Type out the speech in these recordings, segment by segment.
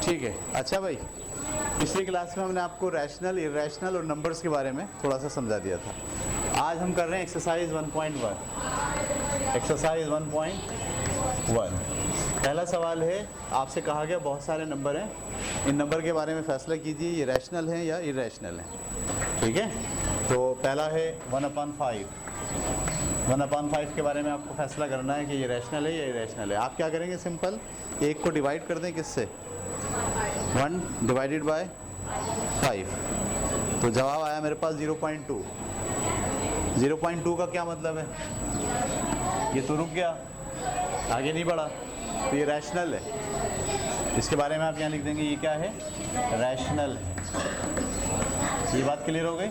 ठीक है। अच्छा भाई, पिछली क्लास में हमने आपको रैशनल, इरेशनल और नंबर्स के बारे में थोड़ा सा समझा दिया था। आज हम कर रहे हैं एक्सरसाइज 1.1। एक्सरसाइज 1.1 पहला सवाल है, आपसे कहा गया बहुत सारे नंबर हैं, इन नंबर के बारे में फैसला कीजिए ये रैशनल हैं या इरेशनल हैं। ठीक है, तो पहला है 1/5। 1/5 के बारे में आपको फैसला करना है कि ये रैशनल है या इरेशनल है। आप क्या करेंगे, सिंपल एक को डिवाइड कर दें किससे, 1 डिवाइडेड बाय 5, तो जवाब आया मेरे पास 0.2। 0.2 का क्या मतलब है, ये तो रुक गया, आगे नहीं बढ़ा, तो ये रैशनल है। इसके बारे में आप यहाँ लिख देंगे ये क्या है, रैशनल है। ये बात क्लियर हो गई।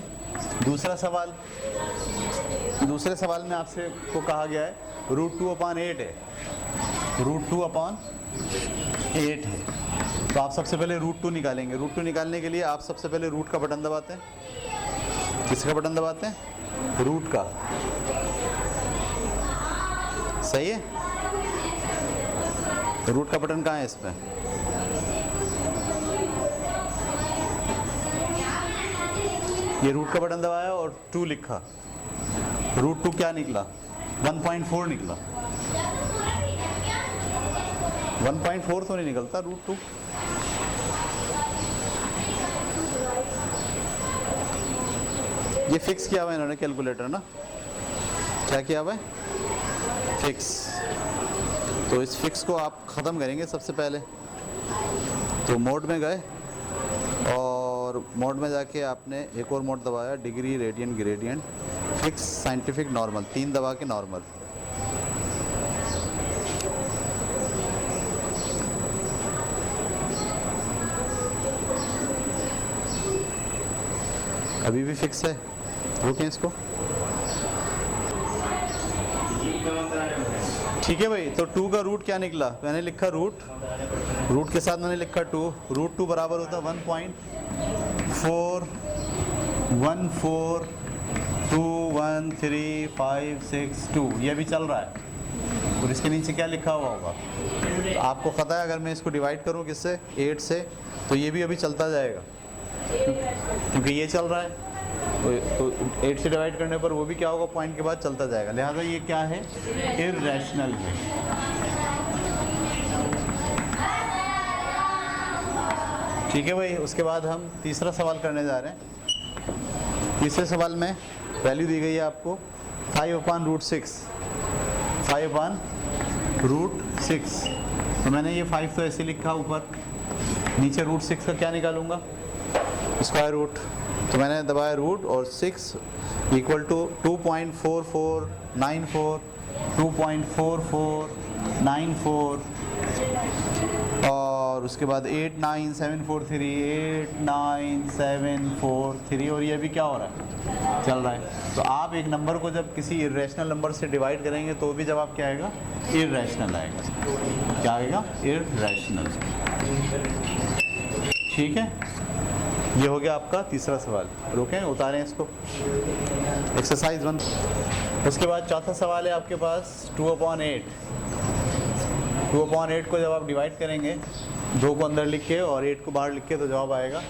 दूसरा सवाल, दूसरे सवाल में आपसे को कहा गया है √2/8 है, √2/8 है। तो आप सबसे पहले √2 निकालेंगे। √2 निकालने के लिए आप सबसे पहले रूट का बटन दबाते हैं। किसका बटन दबाते हैं, रूट का। सही है, रूट का बटन कहाँ है इसमें, ये रूट का बटन दबाया और 2 लिखा, √2 क्या निकला, 1.4 निकला। 1.4 तो नहीं निकलता √2। ये फिक्स किया हुआ है इन्होंने कैलकुलेटर ना, क्या किया हुआ है, फिक्स। तो इस फिक्स को आप ख़त्म करेंगे सबसे पहले। तो मोड में गए और मोड में जाके आपने एक और मोड दबाया, degree, radian, gradient, fix, scientific, normal, 3 दबा के नॉर्मल। अभी भी फिक्स है, रोकें इसको। ठीक है भाई, तो 2 का रूट क्या निकला, मैंने लिखा रूट के साथ मैंने लिखा 2। √2 बराबर होता है 1.41421356 ये भी चल रहा है। और इसके नीचे क्या लिखा हुआ होगा, तो आपको पता है अगर मैं इसको डिवाइड करूं किससे, 8 से, तो ये भी अभी चलता जाएगा क्योंकि ये चल रहा है। तो 8 से डिवाइड करने पर वो भी क्या होगा, पॉइंट के बाद चलता जाएगा। लिहाजा ये क्या है, इर्रेशनल है। ठीक है भाई, उसके बाद हम तीसरा सवाल करने जा रहे हैं। तीसरे सवाल में वैल्यू दी गई है आपको 5/√6। 5/√6, तो मैंने ये 5 तो ऐसे लिखा ऊपर, नीचे √6 का क्या निकालूंगा, स्क्वायर रूट। तो मैंने दबाया रूट और 6 इक्वल टू 2.4494, 2.4494 और उसके बाद 89743 और ये भी क्या हो रहा है, चल रहा है। तो आप एक नंबर को जब किसी इरेशनल नंबर से डिवाइड करेंगे तो भी जवाब क्या आएगा, इरेशनल आएगा। क्या आएगा, इरेशनल। ठीक है, ये हो गया आपका तीसरा सवाल। रोकें, उतारें इसको, एक्सरसाइज 1। उसके बाद चौथा सवाल है आपके पास 2/8। 2/8 को जब आप डिवाइड करेंगे, 2 को अंदर लिख के और 8 को बाहर लिख के, तो जवाब आएगा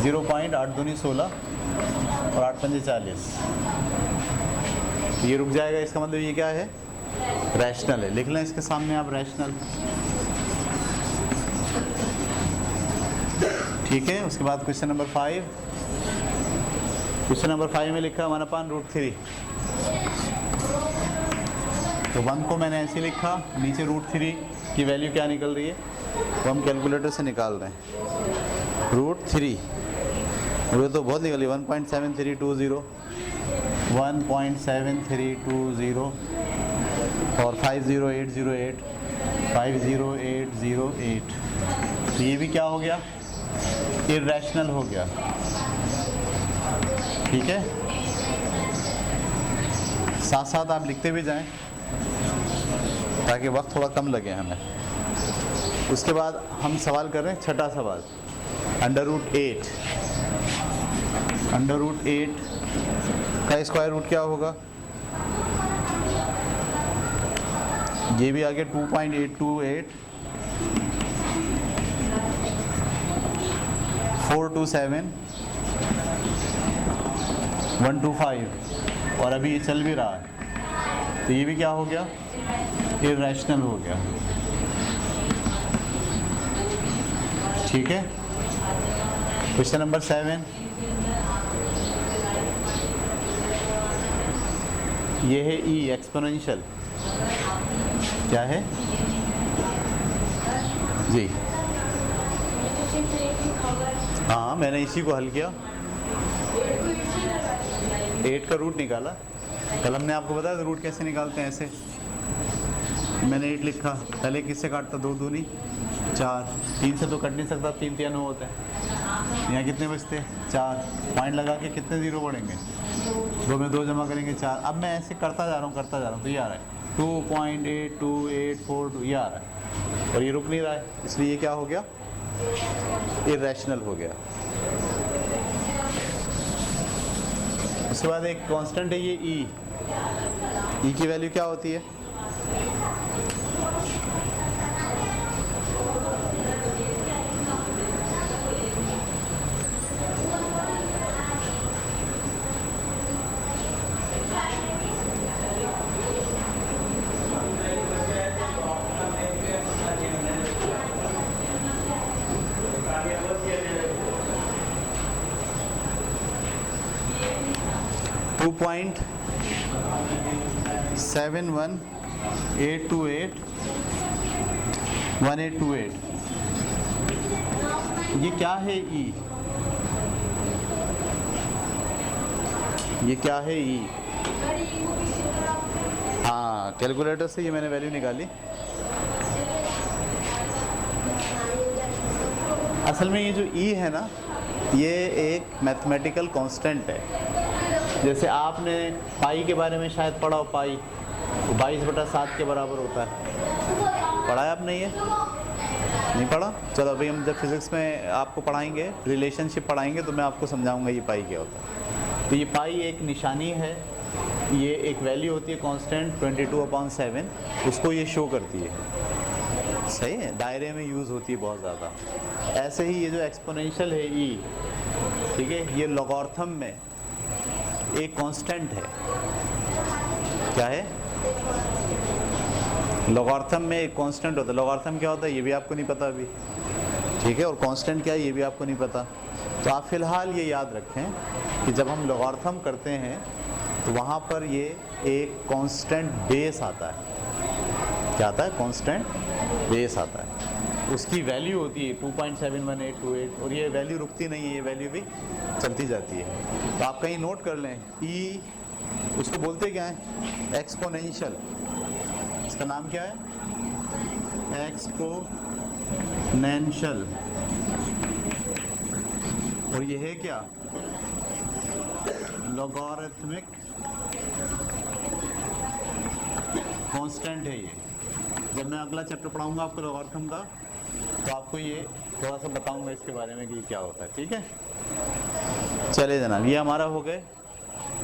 0.8×2=16 और 8×5=40। ये रुक जाएगा, इसका मतलब ये क्या है, रैशनल है। लिख लें इसके सामने आप रैशनल। ठीक है, उसके बाद क्वेश्चन नंबर 5। क्वेश्चन नंबर 5 में लिखा 1/√3। तो 1 को मैंने ऐसे लिखा, नीचे √3 की वैल्यू क्या निकल रही है, वो हम कैलकुलेटर से निकाल रहे हैं। √3 वो तो बहुत निकली, 1.7320, 1.7320 और 50808, 50808। तो ये भी क्या हो गया, इरेशनल हो गया। ठीक है, साथ साथ आप लिखते भी जाएं ताकि वक्त थोड़ा कम लगे हमें। उसके बाद हम सवाल कर रहे हैं छठा सवाल, √8। √8 का स्क्वायर रूट क्या होगा, ये भी आगे 2.828 427 125 और अभी ये चल भी रहा है, तो ये भी क्या हो गया, इर्रेशनल हो गया। ठीक है। क्वेश्चन नंबर 7, ये है ई एक्सपोनेंशियल, क्या है जी? हाँ, मैंने इसी को हल किया, 8 का रूट निकाला। कल हमने आपको बताया रूट कैसे निकालते हैं, ऐसे मैंने 8 लिखा, पहले किससे काटता, 2 दूनी 4, 3 से तो कट नहीं सकता, 3 3 9 होता है। यहाँ कितने बचते, 4, पॉइंट लगा के कितने ज़ीरो बढ़ेंगे, 2 में 2 जमा करेंगे 4। अब मैं ऐसे करता जा रहा हूँ, तो ये आ रहा है 2.8284 ये आ रहा है, और ये रुक नहीं रहा है, इसलिए ये क्या हो गया, इर्रेशनल हो गया। उसके बाद एक कांस्टेंट है ये ई की वैल्यू क्या होती है, .71 828 1828, ये क्या है ई, ये क्या है ई? हाँ, कैलकुलेटर से ये मैंने वैल्यू निकाली। असल में ये जो ई है ना, ये एक मैथमेटिकल कांस्टेंट है। जैसे आपने पाई के बारे में शायद पढ़ा हो, पाई 22/7 के बराबर होता है, पढ़ा है आपने? ये नहीं पढ़ा? चलो अभी हम जब फिज़िक्स में आपको पढ़ाएंगे, रिलेशनशिप पढ़ाएंगे, तो मैं आपको समझाऊंगा ये पाई क्या होता है। तो ये पाई एक निशानी है, ये एक वैल्यू होती है कांस्टेंट 22/7, उसको ये शो करती है। सही है, दायरे में यूज़ होती है बहुत ज़्यादा। ऐसे ही ये जो एक्सपोनेंशियल है ई, ठीक है, ये लॉगरिथम में एक कांस्टेंट है। क्या है? लॉगरिथम में एक कांस्टेंट होता है। लॉगरिथम क्या होता है ये भी आपको नहीं पता अभी, ठीक है, और कांस्टेंट क्या है ये भी आपको नहीं पता। तो आप फिलहाल ये याद रखें कि जब हम लॉगरिथम करते हैं तो वहाँ पर ये एक कांस्टेंट बेस आता है। क्या आता है? कांस्टेंट बेस आता है, उसकी वैल्यू होती है 2.71828, और ये वैल्यू रुकती नहीं है, ये वैल्यू भी चलती जाती है। तो आप कहीं नोट कर लें, ई उसको बोलते क्या है? एक्सपोनेंशियल। इसका नाम क्या है? एक्सपोनेंशियल। और ये है क्या? लॉगरिथमिक कांस्टेंट है ये। जब मैं अगला चैप्टर पढ़ाऊंगा आपको लॉगरिथम का, तो आपको ये थोड़ा सा बताऊंगा इसके बारे में कि क्या होता है, ठीक है। चलिए जनाब, ये हमारा हो गए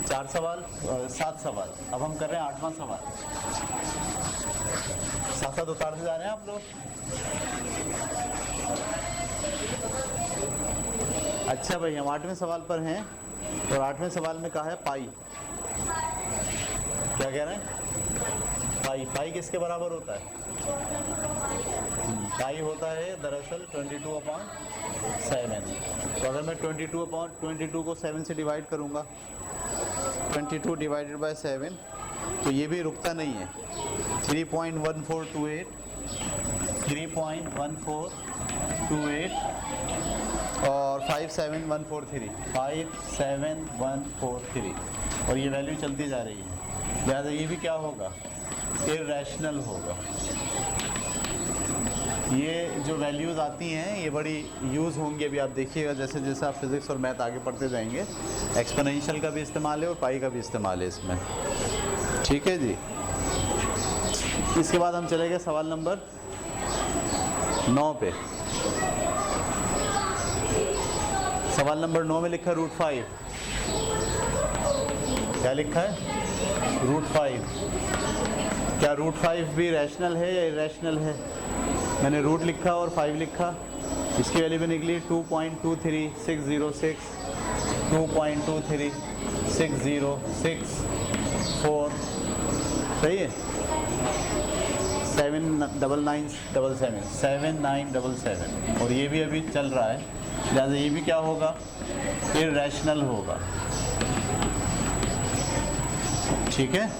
4 सवाल, 7 सवाल। अब हम कर रहे हैं 8वां सवाल। साथ साथ उतारते जा रहे हैं आप लोग। अच्छा भाई, हम 8वें सवाल पर हैं, और 8वें सवाल में कहा है पाई। क्या कह रहे हैं? पाई। पाई किसके बराबर होता है? पाई होता है दरअसल 22/7। तो अगर मैं 22/22 को 7 से डिवाइड करूँगा, 22 डिवाइडेड बाय 7, तो ये भी रुकता नहीं है। 3.1428 3.1428 और 57143 57143, और ये वैल्यू चलती जा रही है। लिहाजा ये भी क्या होगा? इर्रेशनल होगा। ये जो वैल्यूज़ आती हैं ये बड़ी यूज़ होंगी, अभी आप देखिएगा जैसे जैसे आप फिज़िक्स और मैथ आगे पढ़ते जाएंगे। एक्सपोनेंशियल का भी इस्तेमाल है और पाई का भी इस्तेमाल है इसमें, ठीक है जी। इसके बाद हम चले गए सवाल नंबर 9 पे। सवाल नंबर 9 में लिखा है √5। क्या लिखा है? √5। क्या √5 भी रैशनल है या इरेशनल है? मैंने रूट लिखा और 5 लिखा, इसकी वैल्यू भी निकली 2.23606, 2.2360664, सही है। 7977 और ये भी अभी चल रहा है, लिहाजा ये भी क्या होगा, इर्रेशनल होगा। ठीक है,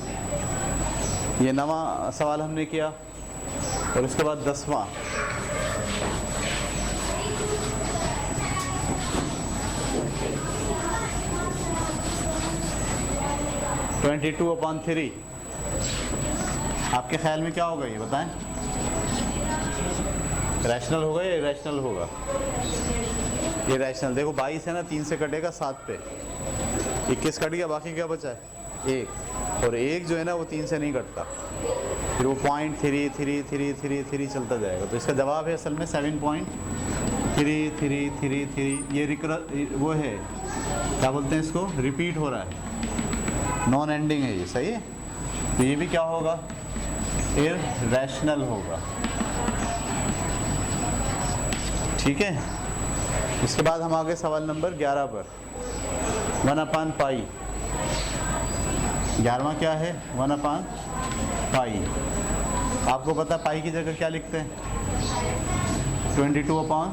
ये 9वां सवाल हमने किया। और उसके बाद 10वां, ट्वेंटी 2/3 आपके ख्याल में क्या होगा, ये बताएं। रैशनल होगा या इरेशनल होगा? ये रैशनल। देखो 22 है ना, 3 से कटेगा 7 पे, 21 कट गया, बाकी क्या बचा है 1, और 1 जो है ना वो 3 से नहीं कटता, फिर वो 0.333333 चलता जाएगा। तो इसका जवाब है असल में 7.3333। ये वो है, क्या बोलते हैं इसको, रिपीट हो रहा है, नॉन एंडिंग है ये, सही है। तो ये भी क्या होगा, इर्रेशनल होगा। ठीक है, इसके बाद हम आगे सवाल नंबर 11 पर। 1/पाई, 11वां क्या है, 1/पाई। आपको पता है पाई की जगह क्या लिखते हैं, 22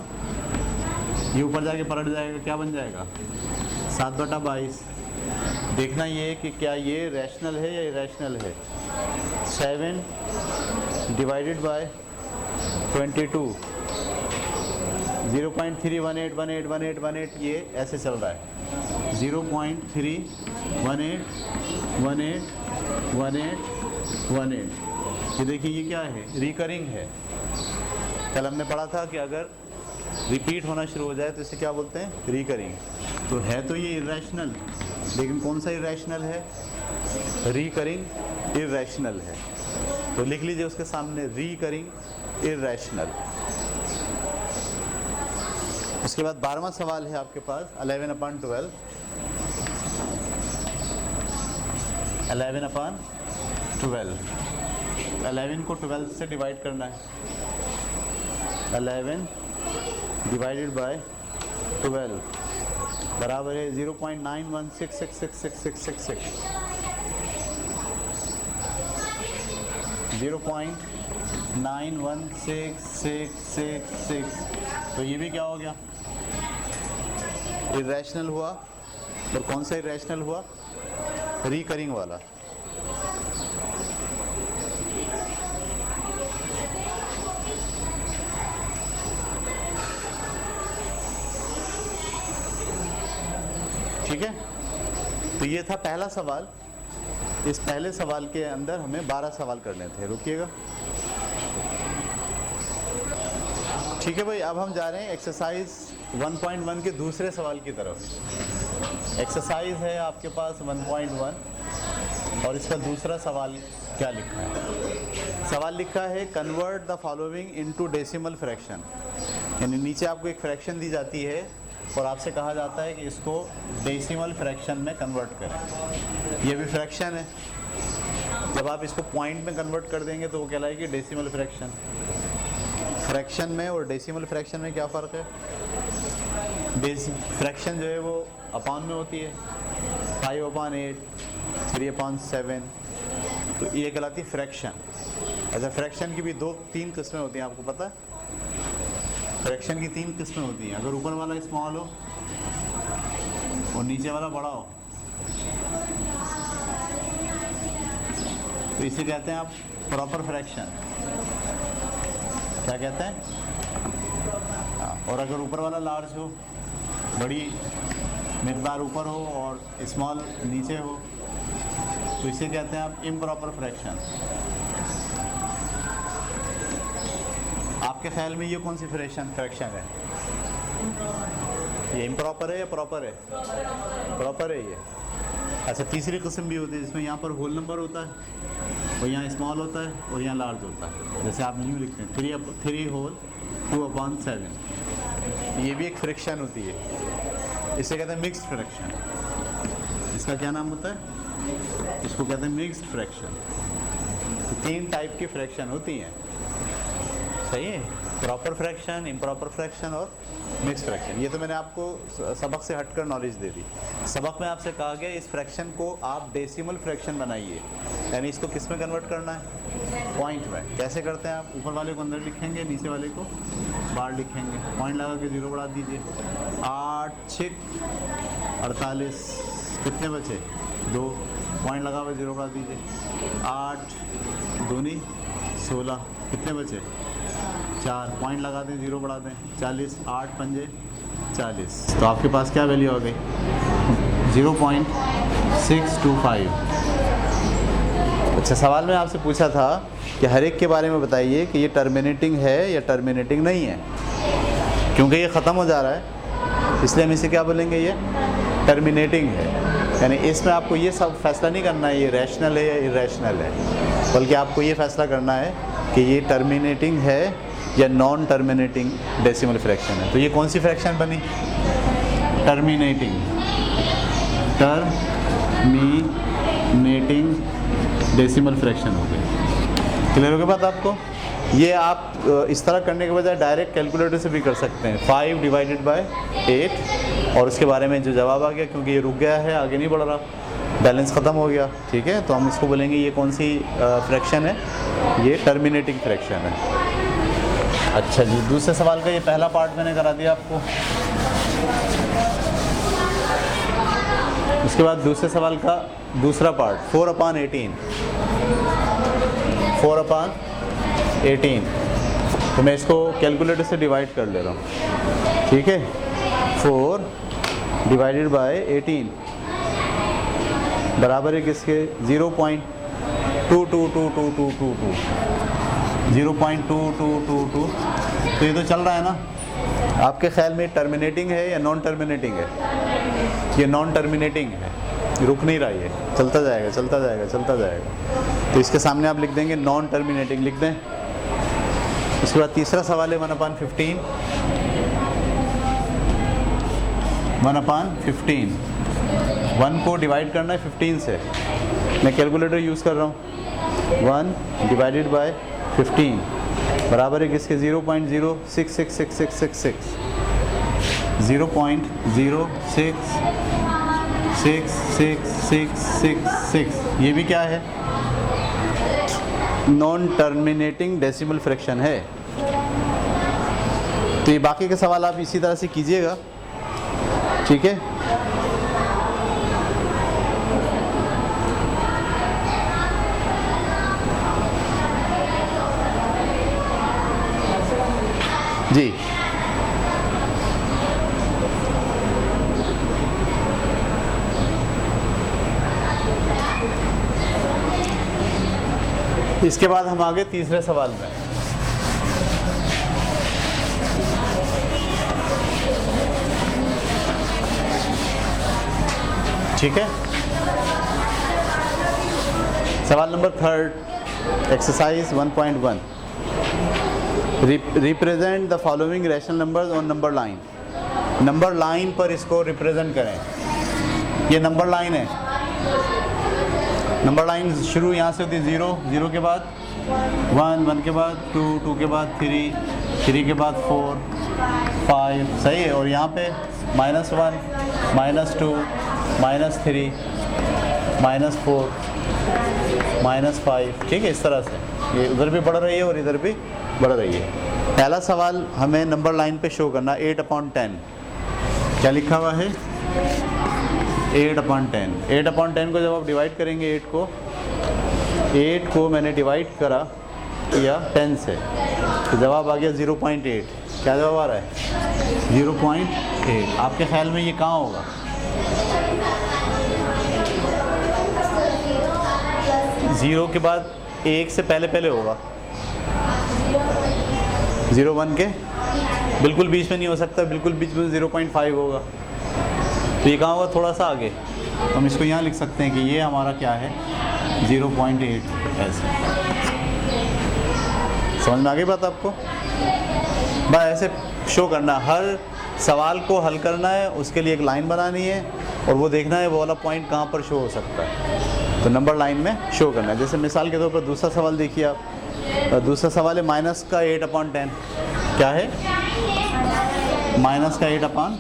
ये ऊपर जाके पलट जाएगा, क्या बन जाएगा 7/22। देखना ये कि क्या ये रैशनल है या इरेशनल है। 7 डिवाइडेड बाय 22, 0.3181818 ये ऐसे चल रहा है, 0.3181818। ये देखिए ये क्या है, रिकरिंग है। कल हमने पढ़ा था कि अगर रिपीट होना शुरू हो जाए तो इसे क्या बोलते हैं, रिकरिंग। तो है तो ये इरेशनल, लेकिन कौन सा इरेशनल है, रिकरिंग इरेशनल है। तो लिख लीजिए उसके सामने, रिकरिंग इरेशनल। उसके बाद 12वां सवाल है आपके पास, 11/12। 11/12, 11 को 12 से डिवाइड करना है। 11 डिवाइडेड बाय 12 बराबर है 0.91666666, 0.916666। तो ये भी क्या हो गया, इरेशनल हुआ। और कौन सा इरेशनल हुआ, रिकरिंग वाला। ठीक है, तो ये था पहला सवाल। इस पहले सवाल के अंदर हमें 12 सवाल करने थे, रुकिएगा। ठीक है भाई, अब हम जा रहे हैं एक्सरसाइज 1.1 के दूसरे सवाल की तरफ। एक्सरसाइज है आपके पास 1.1 और इसका दूसरा सवाल क्या लिखा है। सवाल लिखा है convert the following into decimal fraction, यानी नीचे आपको एक फ्रैक्शन दी जाती है और आपसे कहा जाता है कि इसको डेसिमल फ्रैक्शन में कन्वर्ट करें। ये भी फ्रैक्शन है, जब आप इसको पॉइंट में कन्वर्ट कर देंगे तो वो कहलाएगी डेसिमल फ्रैक्शन। फ्रैक्शन में और डेसिमल फ्रैक्शन में क्या फ़र्क है, फ्रैक्शन जो है वो अपान में होती है, 5/8, 3/7, तो ये कहलाती है फ्रैक्शन। अच्छा, फ्रैक्शन की भी 2-3 किस्में होती हैं, आपको पता है। फ्रैक्शन की 3 किस्में होती हैं, अगर ऊपर वाला स्मॉल हो और नीचे वाला बड़ा हो तो इसे कहते हैं आप प्रॉपर फ्रैक्शन। क्या कहते हैं, और अगर ऊपर वाला लार्ज हो, बड़ी मिकदार ऊपर हो और स्मॉल नीचे हो तो इसे कहते हैं आप इम्प्रॉपर फ्रैक्शन। आपके ख्याल में ये कौन सी फ्रैक्शन है, ये इम्प्रॉपर है या प्रॉपर है, प्रॉपर है ये। अच्छा, तीसरी किस्म भी होती है जिसमें यहाँ पर होल नंबर होता है और यहाँ स्मॉल होता है और यहाँ लार्ज होता है, जैसे आप यूँ लिखते हैं 3 होल 2/7। ये भी एक फ्रैक्शन होती है, इसे कहते हैं मिक्स्ड फ्रैक्शन। इसका क्या नाम होता है, इसको कहते हैं मिक्स्ड फ्रैक्शन। 3 टाइप की फ्रैक्शन होती हैं, सही है। प्रॉपर फ्रैक्शन, इम्प्रॉपर फ्रैक्शन और मिक्स फ्रैक्शन, ये तो मैंने आपको सबक से हटकर नॉलेज दे दी। सबक में आपसे कहा गया इस फ्रैक्शन को आप डेसिमल फ्रैक्शन बनाइए, यानी इसको किस में कन्वर्ट करना है, पॉइंट में। कैसे करते हैं आप, ऊपर वाले को अंदर लिखेंगे, नीचे वाले को बाहर लिखेंगे, पॉइंट लगा के 0 बढ़ा दीजिए। 8 6 48, कितने बचे, 2, पॉइंट लगा हुआ 0 बढ़ा दीजिए। 8 दूनी 16, कितने बचे, 4, पॉइंट लगा दें 0 बढ़ा दें, 40, 8 पंजे 40, तो आपके पास क्या वैल्यू आ गई, 0.625। अच्छा, सवाल में आपसे पूछा था कि हर एक के बारे में बताइए कि ये टर्मिनेटिंग है या टर्मिनेटिंग नहीं है। क्योंकि ये ख़त्म हो जा रहा है इसलिए हम इसे क्या बोलेंगे, ये टर्मिनेटिंग है। यानी इसमें आपको ये सब फैसला नहीं करना है ये रैशनल है या इरेशनल है, बल्कि आपको ये फैसला करना है कि ये टर्मिनेटिंग है या नॉन टर्मिनेटिंग डेसिमल फ्रैक्शन है। तो ये कौन सी फ्रैक्शन बनी, टर्मिनेटिंग डेसिमल फ्रैक्शन हो गई। क्लियर हो गई बात आपको। ये आप इस तरह करने के बजाय डायरेक्ट कैलकुलेटर से भी कर सकते हैं, 5 डिवाइडेड बाय 8, और उसके बारे में जो जवाब आ गया, क्योंकि ये रुक गया है, आगे नहीं बढ़ रहा, बैलेंस ख़त्म हो गया, ठीक है, तो हम इसको बोलेंगे ये कौन सी फ्रैक्शन है, ये टर्मिनेटिंग फ्रैक्शन है। अच्छा जी, दूसरे सवाल का ये पहला पार्ट मैंने करा दिया आपको। उसके बाद दूसरे सवाल का दूसरा पार्ट 4/18, 4/18, तो मैं इसको कैलकुलेटर से डिवाइड कर ले रहा हूँ, ठीक है। 4 डिवाइडेड बाय 18 बराबर है किसके, 0.222222, 0.2222। तो ये तो चल रहा है ना। आपके ख्याल में टर्मिनेटिंग है या नॉन टर्मिनेटिंग है, ये नॉन टर्मिनेटिंग है, रुक नहीं रहा, ये चलता जाएगा चलता जाएगा चलता जाएगा। तो इसके सामने आप लिख देंगे नॉन टर्मिनेटिंग, लिख दें। उसके बाद तीसरा सवाल है 1/15, 1/15, 1 को डिवाइड करना है 15 से, मैं कैलकुलेटर यूज़ कर रहा हूँ। 1 डिवाइडेड बाय 15 बराबर है किसके, 0.066666, 0.066666, ये भी क्या है, नॉन टर्मिनेटिंग डेसिमल फ्रैक्शन है। तो ये बाकी के सवाल आप इसी तरह से कीजिएगा, ठीक है। जी, इसके बाद हम आगे तीसरे सवाल में। ठीक है, सवाल number 3, exercise 1.1, represent the following rational numbers on number line. Number line पर इसको रिप्रेजेंट करें। ये नंबर लाइन है, नंबर लाइन शुरू यहाँ से होती है 0, 0 के बाद 1, 1 के बाद 2, 2 के बाद 3, 3 के बाद 4, 5, सही है। और यहाँ पे -1, -2, -3, -4, -5, ठीक है। इस तरह से ये उधर भी बढ़ रही है और इधर भी बढ़ रही है। पहला सवाल हमें नंबर लाइन पे शो करना, 8/10, क्या लिखा हुआ है, 8/10। 8/10 को जब आप डिवाइड करेंगे, 8 को मैंने डिवाइड किया 10 से, तो जवाब आ गया 0.8। क्या जवाब आ रहा है, 0.8। आपके ख्याल में ये कहाँ होगा, 0 के बाद 1 से पहले होगा, 0 1 के बिल्कुल बीच में नहीं हो सकता, बिल्कुल बीच में 0.5 होगा। तो ये कहाँ होगा, थोड़ा सा आगे। हम इसको यहाँ लिख सकते हैं कि ये हमारा क्या है, 0.8 ऐसे। समझ में आ गई बात आपको। बस ऐसे शो करना, हर सवाल को हल करना है, उसके लिए एक लाइन बनानी है और वो देखना है वो वाला पॉइंट कहाँ पर शो हो सकता है, तो नंबर लाइन में शो करना है। जैसे मिसाल के तौर पर दूसरा सवाल देखिए आप, और दूसरा सवाल है माइनस का 8/10 क्या है, माइनस का 8/,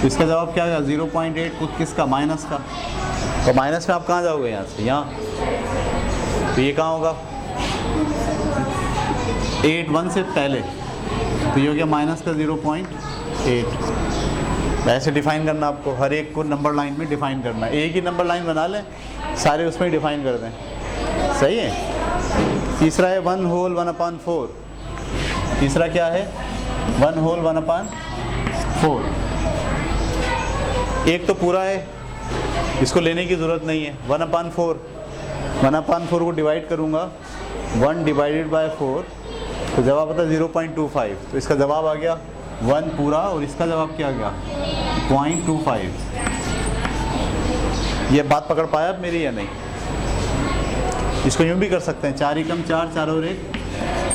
तो इसका जवाब क्या है 0.8 कुछ किसका, माइनस का। तो माइनस में आप कहाँ जाओगे, यहाँ से यहाँ, तो ये कहाँ होगा 8 1 से पहले, तो ये हो गया माइनस का 0.8। ऐसे डिफाइन करना आपको, हर एक को नंबर लाइन में डिफाइन करना है, एक ही नंबर लाइन बना लें, सारे उसमें ही डिफाइन कर दें, सही है। तीसरा है 1 होल 1/4, तीसरा क्या है 1 होल 1/4, एक तो पूरा है, इसको लेने की ज़रूरत नहीं है। 1/4 को डिवाइड करूँगा 1 डिवाइडेड बाय 4, तो जवाब आता है 0.25, तो इसका जवाब आ गया 1 पूरा, और इसका जवाब क्या आ गया 0.25। ये बात पकड़ पाया आप मेरी या नहीं। इसको यूँ भी कर सकते हैं, 4 एकम 4, 4 और 1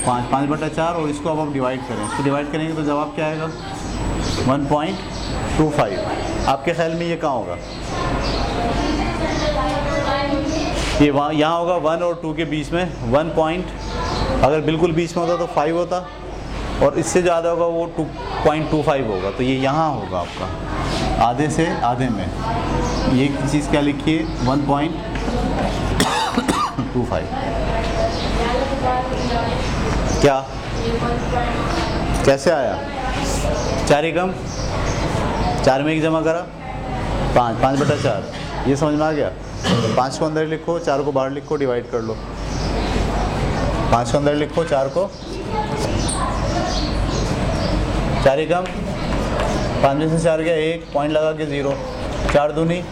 5, 5/4, और इसको अब आप डिवाइड करें, इसको डिवाइड करेंगे तो जवाब क्या आएगा 1.25। आपके ख्याल में ये कहाँ होगा, ये वहाँ यहाँ होगा 1 और 2 के बीच में, 1 पॉइंट, अगर बिल्कुल बीच में होता तो 5 होता, और इससे ज़्यादा होगा वो 2.25 होगा, तो ये यहाँ होगा आपका आधे से आधे में। ये चीज़ क्या लिखिए 1.25, क्या कैसे आया, 4 एकम 4 में 1 जमा करा 5, 5/4, ये समझ में आ गया। 5 को अंदर लिखो, 4 को बाहर लिखो, डिवाइड कर लो, 5 को अंदर लिखो, 4 को 4 एकम 5 में से 4 गया 1, पॉइंट लगा के 0, 4 दूनी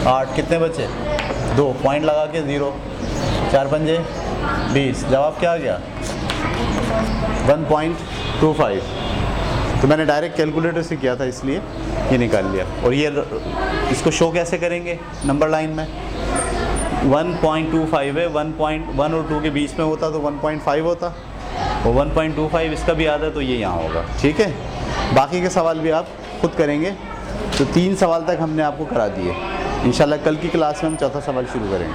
8, कितने बचे 2, पॉइंट लगा के 0, 4 पंजे 20, जवाब क्या आ गया 1.25। तो मैंने डायरेक्ट कैलकुलेटर से किया था इसलिए ये निकाल लिया। और ये इसको शो कैसे करेंगे नंबर लाइन में, 1.25 है, 1.1 और 2 के बीच में होता तो 1.5 होता, और 1.25 इसका भी आता है तो ये यहाँ होगा, ठीक है। बाकी के सवाल भी आप खुद करेंगे। तो 3 सवाल तक हमने आपको करा दिए। इंशाल्लाह कल की क्लास में हम चौथा सवाल शुरू करेंगे।